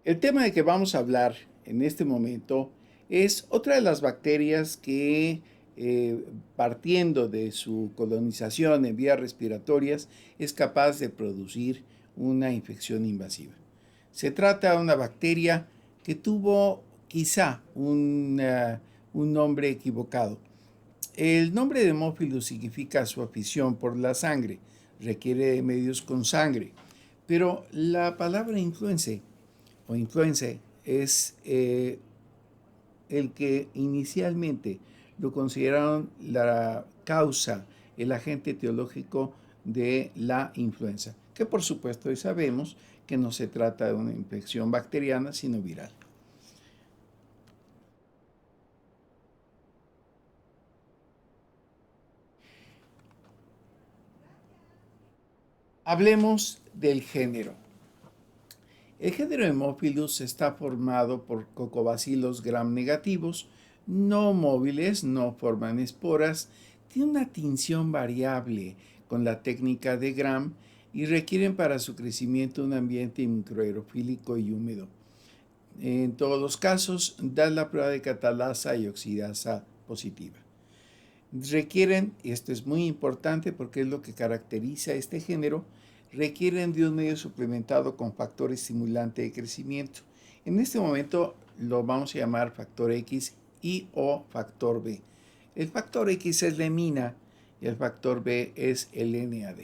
El tema de que vamos a hablar en este momento es otra de las bacterias que, partiendo de su colonización en vías respiratorias, es capaz de producir una infección invasiva. Se trata de una bacteria que tuvo quizá un nombre equivocado. El nombre de Haemophilus significa su afición por la sangre, requiere de medios con sangre, pero la palabra influenza es el que inicialmente lo consideraron la causa, el agente etiológico de la influenza, que por supuesto hoy sabemos que no se trata de una infección bacteriana, sino viral. Hablemos del género. El género Haemophilus está formado por cocobacilos gram negativos, no móviles, no forman esporas, tiene una tinción variable con la técnica de Gram y requieren para su crecimiento un ambiente microaerofílico y húmedo. En todos los casos, dan la prueba de catalasa y oxidasa positiva. Requieren, y esto es muy importante porque es lo que caracteriza a este género, requieren de un medio suplementado con factor estimulante de crecimiento. En este momento lo vamos a llamar factor X y o factor B. El factor X es la hemina y el factor B es el NAD.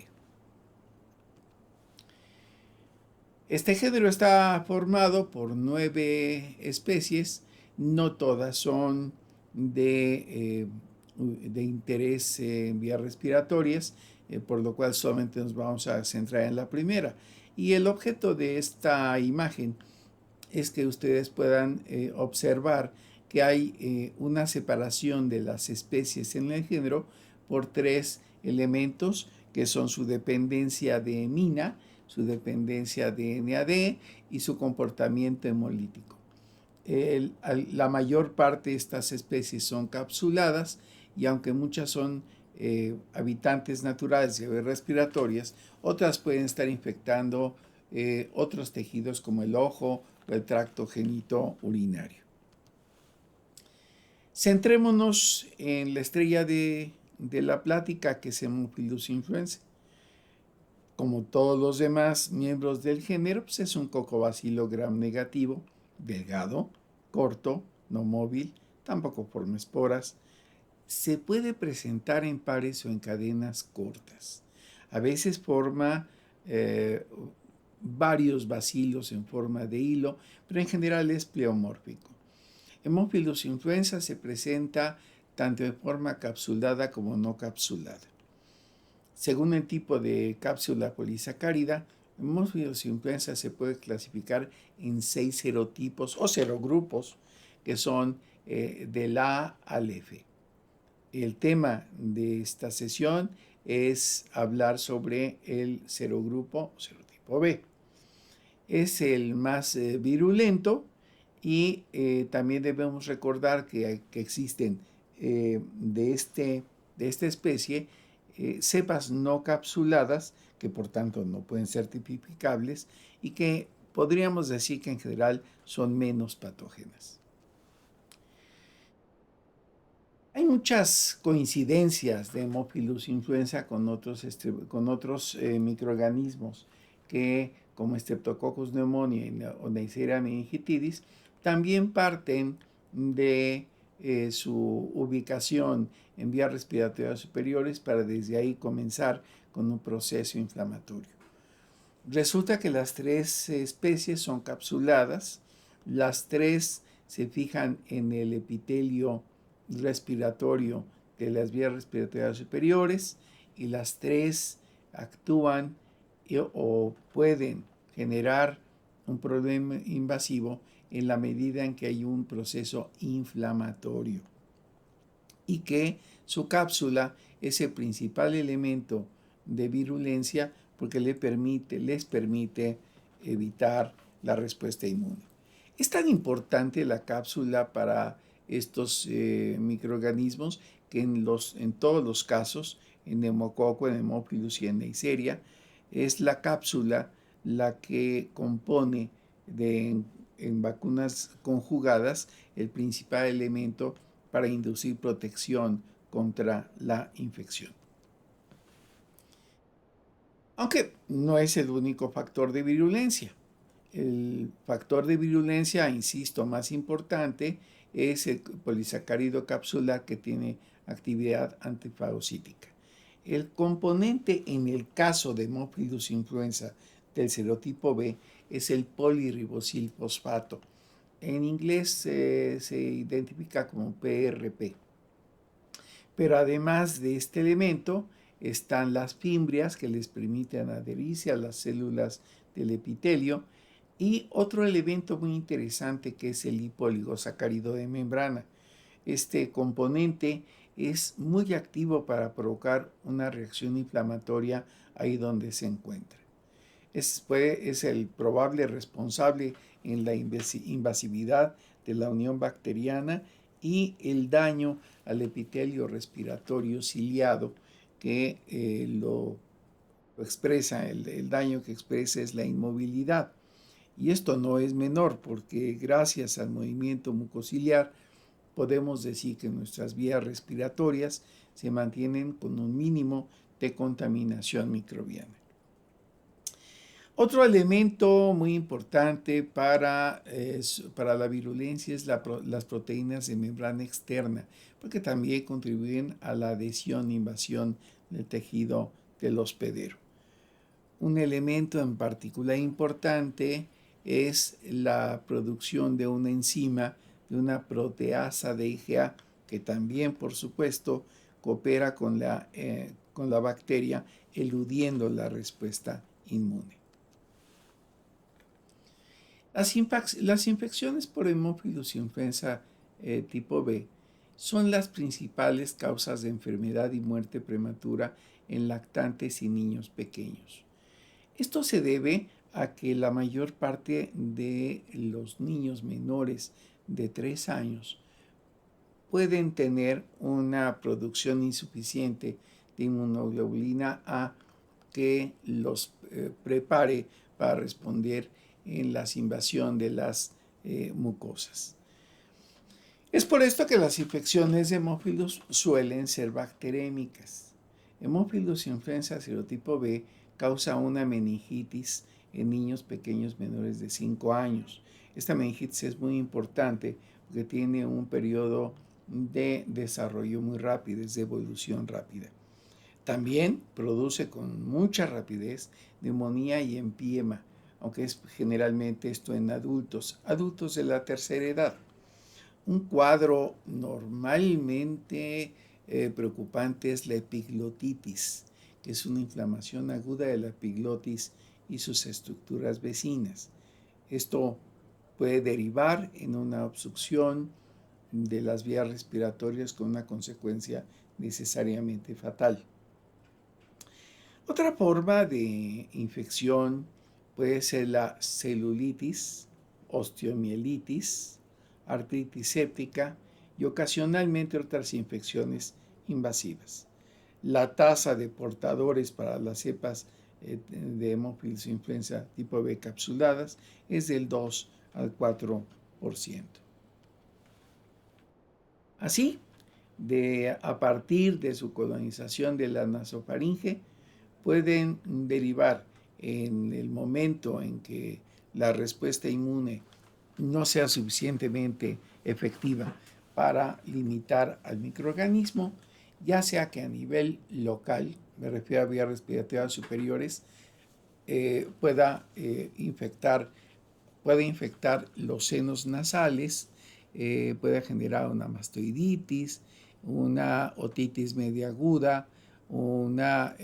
Este género está formado por 9 especies, no todas son de interés en vías respiratorias, por lo cual solamente nos vamos a centrar en la primera. Y el objeto de esta imagen es que ustedes puedan observar que hay una separación de las especies en el género por 3 elementos que son su dependencia de hemina, su dependencia de NAD y su comportamiento hemolítico. La mayor parte de estas especies son capsuladas y aunque muchas son habitantes naturales de vías respiratorias, otras pueden estar infectando otros tejidos como el ojo o el tracto genitourinario. Centrémonos en la estrella de la plática, que es Haemophilus influenzae. Como todos los demás miembros del género, pues es un cocobacilo gram negativo, delgado, corto, no móvil, tampoco forma esporas. Se puede presentar en pares o en cadenas cortas. A veces forma varios bacilos en forma de hilo, pero en general es pleomórfico. Haemophilus influenzae se presenta tanto en forma capsulada como no capsulada. Según el tipo de cápsula polisacárida, Haemophilus influenzae se puede clasificar en 6 serotipos o serogrupos, que son del A al F. El tema de esta sesión es hablar sobre el serogrupo o serotipo B. Es el más virulento y también debemos recordar que existen de esta especie cepas no capsuladas que por tanto no pueden ser tipificables y que podríamos decir que en general son menos patógenas. Hay muchas coincidencias de Haemophilus influenzae con otros microorganismos que, como Streptococcus pneumoniae o Neisseria meningitidis, también parten de su ubicación en vías respiratorias superiores para desde ahí comenzar con un proceso inflamatorio. Resulta que las 3 especies son capsuladas, las 3 se fijan en el epitelio respiratorio de las vías respiratorias superiores y las 3 actúan o pueden generar un problema invasivo en la medida en que hay un proceso inflamatorio y que su cápsula es el principal elemento de virulencia porque les permite evitar la respuesta inmune. Es tan importante la cápsula para estos microorganismos que en todos los casos, en neumococo, en Haemophilus y en Neisseria, es la cápsula la que compone en vacunas conjugadas el principal elemento para inducir protección contra la infección. Aunque no es el único factor de virulencia. El factor de virulencia, insisto, más importante es el polisacárido capsular que tiene actividad antifagocítica. El componente en el caso de Haemophilus influenza del serotipo B es el poliribosilfosfato. En inglés se identifica como PRP. Pero además de este elemento están las fimbrias que les permiten adherirse a las células del epitelio y otro elemento muy interesante que es el lipoligosacárido de membrana. Este componente es muy activo para provocar una reacción inflamatoria ahí donde se encuentra. Es el probable responsable en la invasividad de la unión bacteriana y el daño al epitelio respiratorio ciliado que lo expresa, el daño que expresa es la inmovilidad. Y esto no es menor porque gracias al movimiento mucociliar podemos decir que nuestras vías respiratorias se mantienen con un mínimo de contaminación microbiana. Otro elemento muy importante para la virulencia es las proteínas de membrana externa, porque también contribuyen a la adhesión e invasión del tejido del hospedero. Un elemento en particular importante es la producción de una enzima, de una proteasa de IgA, que también, por supuesto, coopera con la bacteria, eludiendo la respuesta inmune. Las infecciones por Haemophilus influenza tipo B son las principales causas de enfermedad y muerte prematura en lactantes y niños pequeños. Esto se debe a que la mayor parte de los niños menores de 3 años pueden tener una producción insuficiente de inmunoglobulina A que los prepare para responder en la invasión de las mucosas. Es por esto que las infecciones de Haemophilus suelen ser bacterémicas. Haemophilus influenza serotipo B causa una meningitis en niños pequeños menores de 5 años. Esta meningitis es muy importante porque tiene un periodo de desarrollo muy rápido, es de evolución rápida. También produce con mucha rapidez neumonía y empiema, aunque es generalmente esto en adultos de la tercera edad. Un cuadro normalmente preocupante es la epiglotitis, que es una inflamación aguda de la epiglotis y sus estructuras vecinas. Esto puede derivar en una obstrucción de las vías respiratorias con una consecuencia necesariamente fatal. Otra forma de infección puede ser la celulitis, osteomielitis, artritis séptica y ocasionalmente otras infecciones invasivas. La tasa de portadores para las cepas de Haemophilus influenza tipo B capsuladas es del 2 al 4%. Así, a partir de su colonización de la nasofaringe, pueden derivar en el momento en que la respuesta inmune no sea suficientemente efectiva para limitar al microorganismo, ya sea que a nivel local, me refiero a vías respiratorias superiores, pueda infectar los senos nasales, puede generar una mastoiditis, una otitis media aguda, una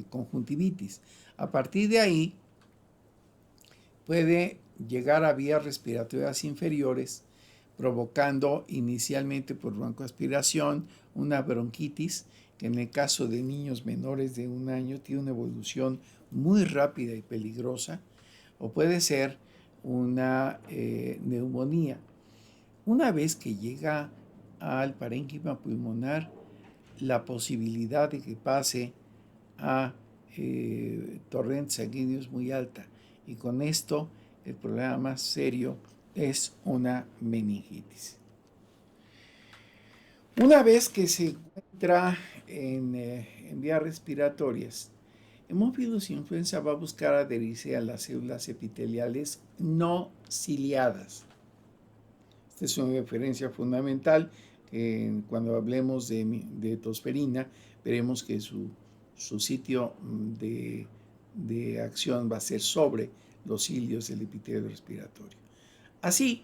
conjuntivitis. A partir de ahí, puede llegar a vías respiratorias inferiores, provocando inicialmente por broncoaspiración una bronquitis, que en el caso de niños menores de 1 año tiene una evolución muy rápida y peligrosa, o puede ser una neumonía. Una vez que llega al parénquima pulmonar, la posibilidad de que pase a torrentes sanguíneos muy alta, y con esto el problema más serio es una meningitis. Una vez que se encuentra en vías respiratorias, Haemophilus influenza va a buscar adherirse a las células epiteliales no ciliadas. Esta es una diferencia fundamental. Cuando hablemos de tosferina, veremos que su sitio de acción va a ser sobre los cilios del epitelio respiratorio. Así,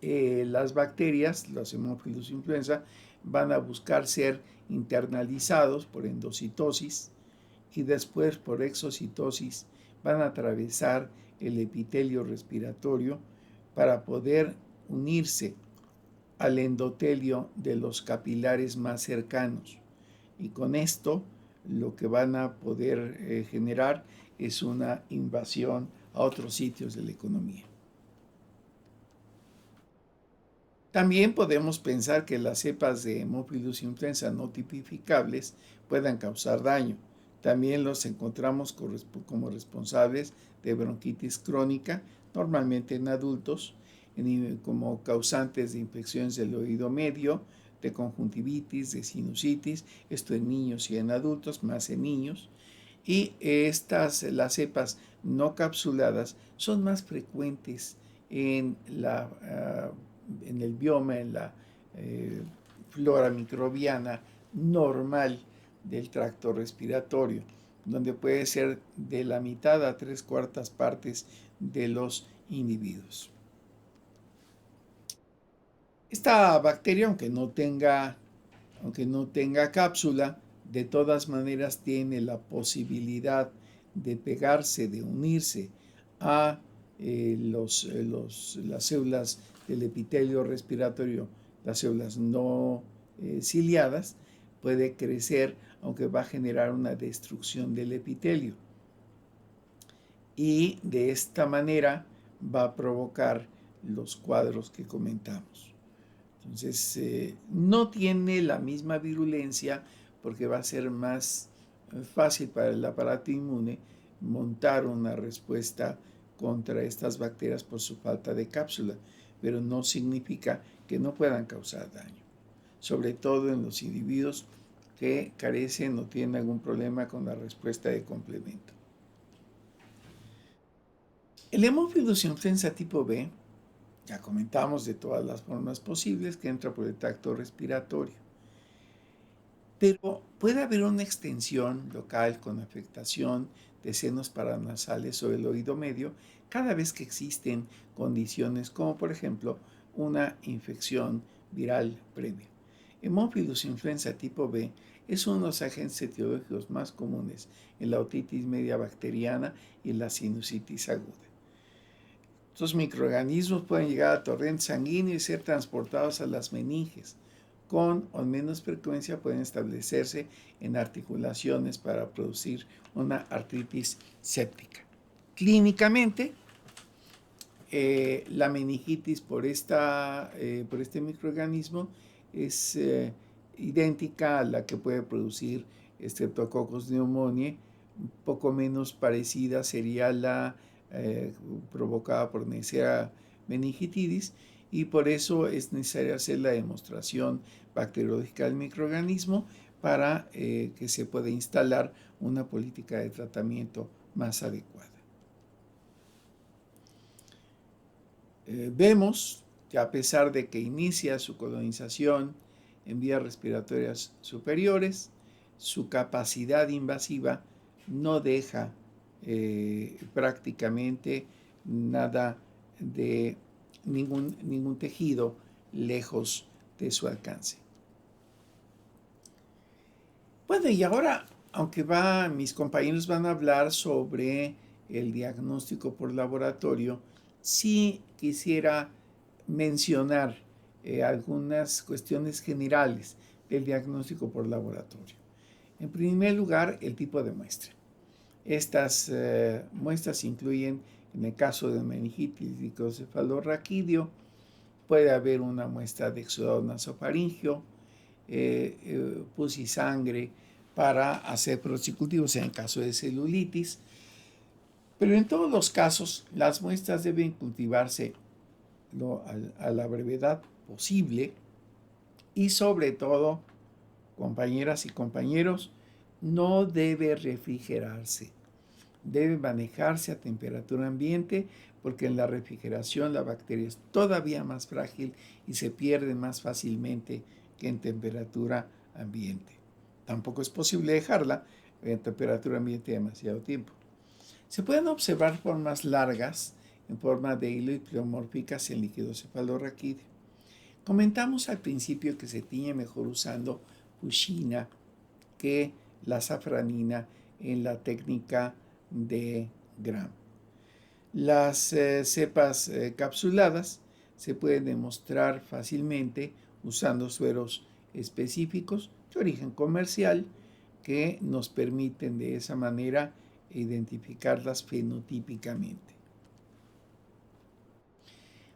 las bacterias, los Haemophilus influenza, van a buscar ser internalizados por endocitosis y después por exocitosis van a atravesar el epitelio respiratorio para poder unirse al endotelio de los capilares más cercanos. Y con esto lo que van a poder generar es una invasión a otros sitios de la economía. También podemos pensar que las cepas de Haemophilus influenza no tipificables puedan causar daño. También los encontramos como responsables de bronquitis crónica, normalmente en adultos, como causantes de infecciones del oído medio, de conjuntivitis, de sinusitis, esto en niños y en adultos, más en niños. Y las cepas no capsuladas son más frecuentes en el bioma, en la flora microbiana normal del tracto respiratorio, donde puede ser de la mitad a 3/4 partes de los individuos. Esta bacteria, aunque no tenga cápsula, de todas maneras tiene la posibilidad de pegarse, de unirse a las células del epitelio respiratorio, las células no ciliadas, puede crecer, aunque va a generar una destrucción del epitelio. Y de esta manera va a provocar los cuadros que comentamos. Entonces, no tiene la misma virulencia porque va a ser más fácil para el aparato inmune montar una respuesta contra estas bacterias por su falta de cápsula, pero no significa que no puedan causar daño, sobre todo en los individuos que carecen o tienen algún problema con la respuesta de complemento. El Haemophilus influenza tipo B, ya comentamos de todas las formas posibles que entra por el tracto respiratorio, pero puede haber una extensión local con afectación de senos paranasales o el oído medio cada vez que existen condiciones como por ejemplo una infección viral previa. Haemophilus influenza tipo B es uno de los agentes etiológicos más comunes en la otitis media bacteriana y en la sinusitis aguda. Estos microorganismos pueden llegar a torrente sanguíneo y ser transportados a las meninges. Con o menos frecuencia pueden establecerse en articulaciones para producir una artritis séptica. Clínicamente, la meningitis por este microorganismo es idéntica a la que puede producir Streptococcus pneumoniae. Un poco menos parecida sería la provocada por Neisseria meningitidis, y por eso es necesario hacer la demostración bacteriológica del microorganismo para que se pueda instalar una política de tratamiento más adecuada. Vemos que a pesar de que inicia su colonización en vías respiratorias superiores, su capacidad invasiva no deja prácticamente nada de ningún tejido lejos de su alcance. Bueno, y ahora, aunque mis compañeros van a hablar sobre el diagnóstico por laboratorio, sí quisiera mencionar algunas cuestiones generales del diagnóstico por laboratorio. En primer lugar, el tipo de muestra. Estas muestras incluyen, en el caso de meningitis microcefalorraquídeo, puede haber una muestra de exudado nasofaringeo, pus y sangre para hacer pros y cultivos en el caso de celulitis, Pero en todos los casos, las muestras deben cultivarse a la brevedad posible y sobre todo, compañeras y compañeros, no debe refrigerarse. Debe manejarse a temperatura ambiente porque en la refrigeración la bacteria es todavía más frágil y se pierde más fácilmente que en temperatura ambiente. Tampoco es posible dejarla en temperatura ambiente demasiado tiempo. Se pueden observar formas largas en forma de hilo y pleomórficas en líquido cefalorraquídeo. Comentamos al principio que se tiñe mejor usando fuchsina que la safranina en la técnica de Gram. Las cepas capsuladas se pueden demostrar fácilmente usando sueros específicos de origen comercial que nos permiten de esa manera identificarlas fenotípicamente.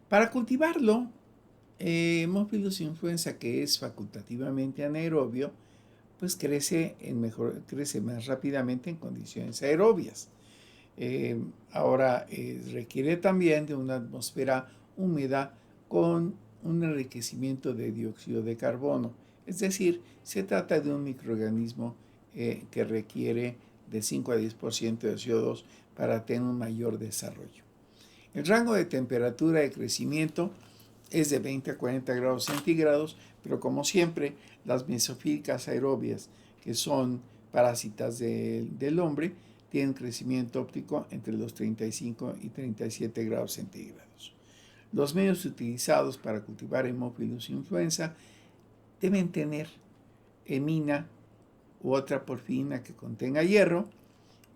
Para cultivarlo, Haemophilus influenza, que es facultativamente anaerobio, pues crece más rápidamente en condiciones aerobias. Ahora requiere también de una atmósfera húmeda con un enriquecimiento de dióxido de carbono. Es decir, se trata de un microorganismo que requiere de 5 a 10% de CO2 para tener un mayor desarrollo. El rango de temperatura de crecimiento es de 20 a 40 grados centígrados, pero como siempre, las mesofílicas aerobias, que son parásitas del hombre, tienen crecimiento óptico entre los 35 y 37 grados centígrados. Los medios utilizados para cultivar Haemophilus influenza deben tener hemina u otra porfirina que contenga hierro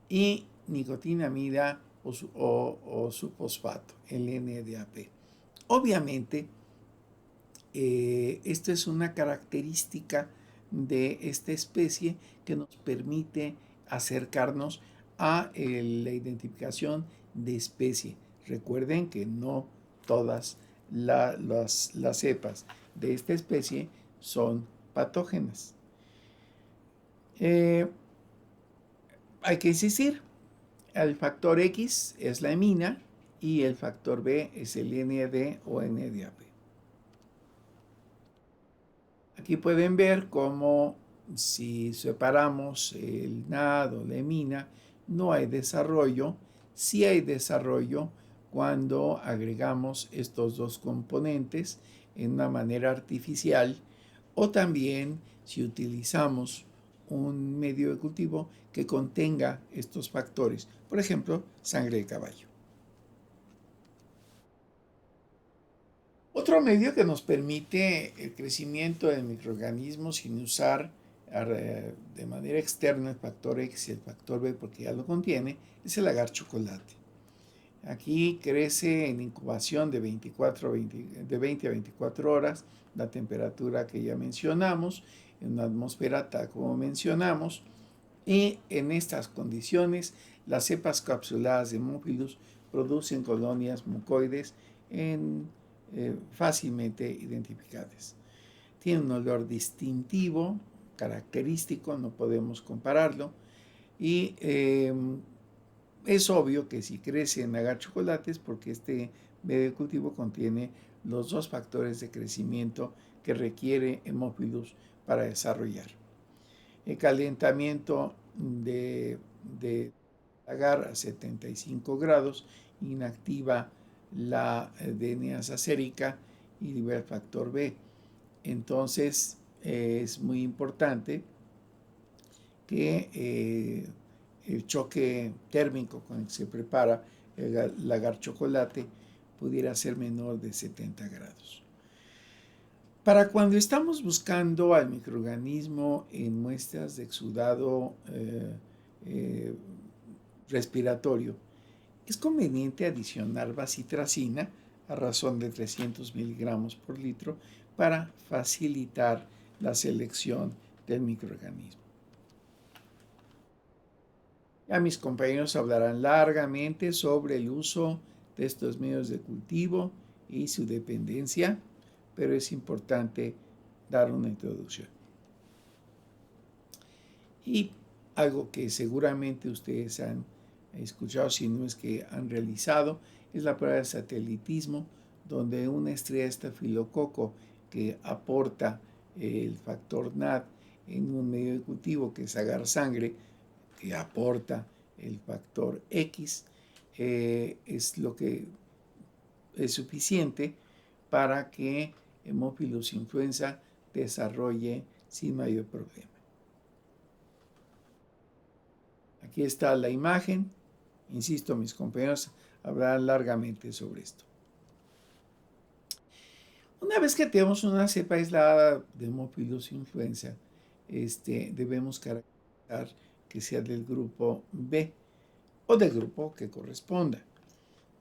y nicotinamida o su fosfato, el NDAP. Obviamente, esta es una característica de esta especie que nos permite acercarnos a la identificación de especie. Recuerden que no todas las cepas de esta especie son patógenas. Hay que insistir, el factor X es la hemina y el factor B es el NAD o NADP. Aquí pueden ver cómo si separamos el NAD o la hemina, no hay desarrollo. Sí hay desarrollo cuando agregamos estos dos componentes en una manera artificial o también si utilizamos un medio de cultivo que contenga estos factores, por ejemplo, sangre de caballo. Otro medio que nos permite el crecimiento del microorganismo sin usar de manera externa el factor X y el factor B porque ya lo contiene, es el agar chocolate. Aquí crece en incubación de 20 a 24 horas, la temperatura que ya mencionamos, en una atmósfera tal como mencionamos, y en estas condiciones las cepas capsuladas de Haemophilus producen colonias mucoides fácilmente identificables. Tiene un olor distintivo, característico, no podemos compararlo, y es obvio que si crece en agar chocolates porque este medio de cultivo contiene los dos factores de crecimiento que requiere Haemophilus para desarrollar. El calentamiento de agar a 75 grados inactiva la deaminasa sérica y libera el factor B. Entonces es muy importante que el choque térmico con el que se prepara el agar chocolate pudiera ser menor de 70 grados. Para cuando estamos buscando al microorganismo en muestras de exudado respiratorio, es conveniente adicionar bacitracina a razón de 300 miligramos por litro para facilitar la selección del microorganismo. Ya mis compañeros hablarán largamente sobre el uso de estos medios de cultivo y su dependencia, pero es importante dar una introducción. Y algo que seguramente ustedes han escuchado, si no es que han realizado, es la prueba de satelitismo, donde una estrella de estafilococo que aporta el factor NAD en un medio de cultivo, que es agar sangre, que aporta el factor X, es lo que es suficiente para que Haemophilus influenza desarrolle sin mayor problema. Aquí está la imagen. Insisto, mis compañeros hablarán largamente sobre esto. Una vez que tenemos una cepa aislada de Haemophilus influenza, debemos caracterizar que sea del grupo B o del grupo que corresponda.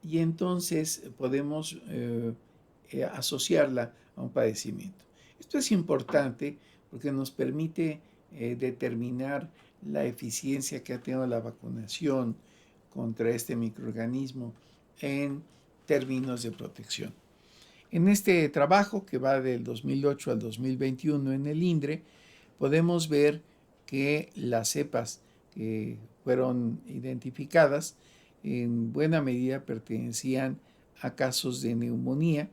Y entonces podemos asociarla a un padecimiento. Esto es importante porque nos permite determinar la eficiencia que ha tenido la vacunación contra este microorganismo en términos de protección. En este trabajo, que va del 2008 al 2021 en el INDRE, podemos ver que las cepas que fueron identificadas en buena medida pertenecían a casos de neumonía.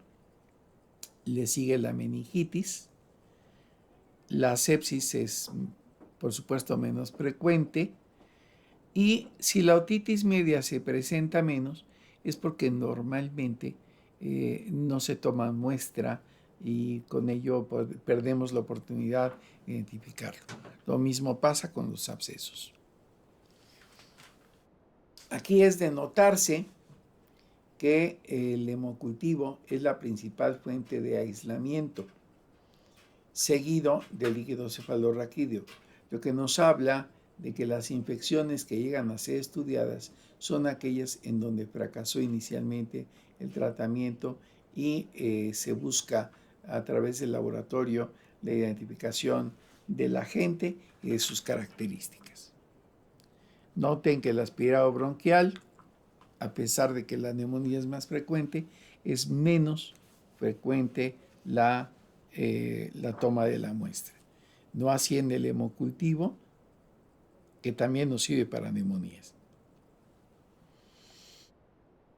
Le sigue la meningitis. La sepsis es, por supuesto, menos frecuente. Y si la otitis media se presenta menos, es porque normalmente no se toma muestra y con ello perdemos la oportunidad de identificarlo. Lo mismo pasa con los abscesos. Aquí es de notarse que el hemocultivo es la principal fuente de aislamiento, seguido del líquido cefalorraquídeo, lo que nos habla de que las infecciones que llegan a ser estudiadas son aquellas en donde fracasó inicialmente el tratamiento y se busca a través del laboratorio la identificación del agente y de sus características. Noten que el aspirado bronquial, a pesar de que la neumonía es más frecuente, es menos frecuente la toma de la muestra. No así en el hemocultivo, que también nos sirve para neumonías.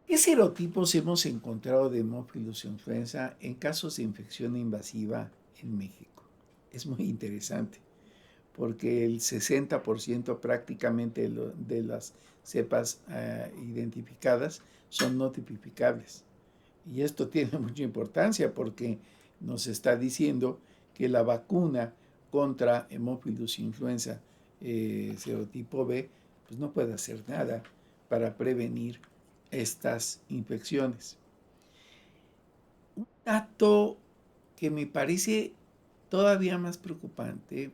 ¿Qué serotipos hemos encontrado de Haemophilus influenza en casos de infección invasiva en México? Es muy interesante, porque el 60% prácticamente de las cepas identificadas son no tipificables. Y esto tiene mucha importancia porque nos está diciendo que la vacuna contra Haemophilus influenza serotipo B pues no puede hacer nada para prevenir estas infecciones. Un dato que me parece todavía más preocupante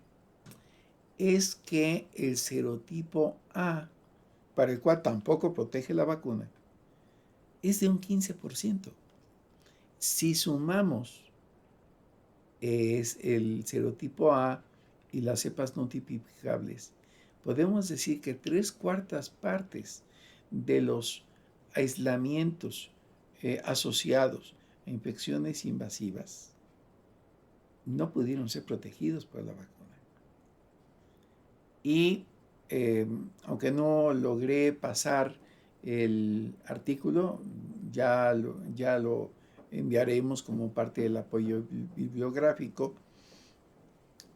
es que el serotipo A, para el cual tampoco protege la vacuna, es de un 15%. Si sumamos el serotipo A y las cepas no tipificables, podemos decir que 3/4 partes de los aislamientos asociados a infecciones invasivas no pudieron ser protegidos por la vacuna. Y aunque no logré pasar el artículo, ya lo enviaremos como parte del apoyo bibliográfico.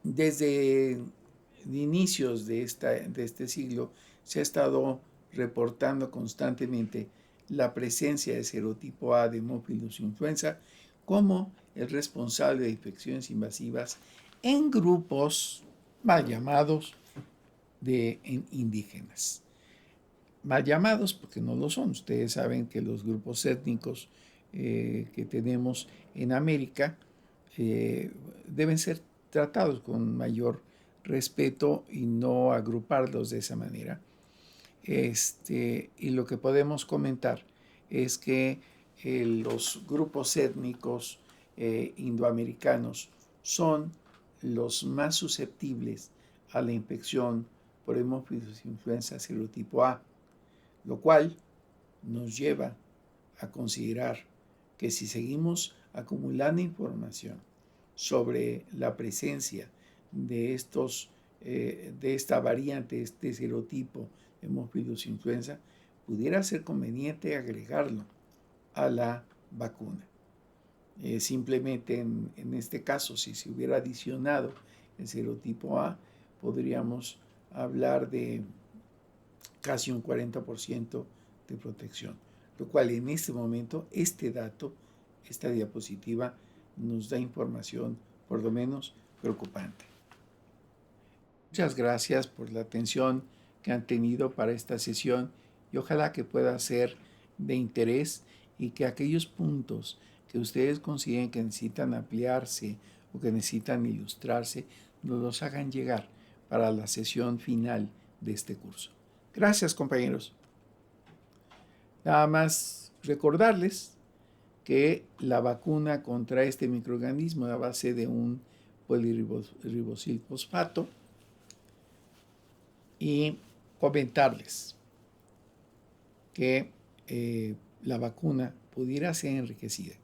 Desde inicios de este siglo se ha estado reportando constantemente la presencia de serotipo A de Haemophilus influenza como el responsable de infecciones invasivas en grupos mal llamados de indígenas. Mal llamados porque no lo son. Ustedes saben que los grupos étnicos que tenemos en América deben ser tratados con mayor respeto y no agruparlos de esa manera. Y lo que podemos comentar es que los grupos étnicos indoamericanos son los más susceptibles a la infección por Haemophilus influenza serotipo A, lo cual nos lleva a considerar que si seguimos acumulando información sobre la presencia de esta variante, este serotipo Haemophilus influenza, pudiera ser conveniente agregarlo a la vacuna. Simplemente en este caso, si se hubiera adicionado el serotipo A, podríamos hablar de casi un 40% de protección, lo cual en este momento, este dato, esta diapositiva, nos da información por lo menos preocupante. Muchas gracias por la atención que han tenido para esta sesión y ojalá que pueda ser de interés y que aquellos puntos que ustedes consideren que necesitan ampliarse o que necesitan ilustrarse, nos los hagan llegar para la sesión final de este curso. Gracias, compañeros. Nada más recordarles que la vacuna contra este microorganismo a base de un poliribosilfosfato y comentarles que la vacuna pudiera ser enriquecida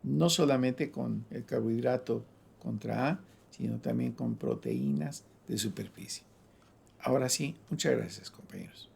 no solamente con el carbohidrato contra A, sino también con proteínas de superficie. Ahora sí, muchas gracias, compañeros.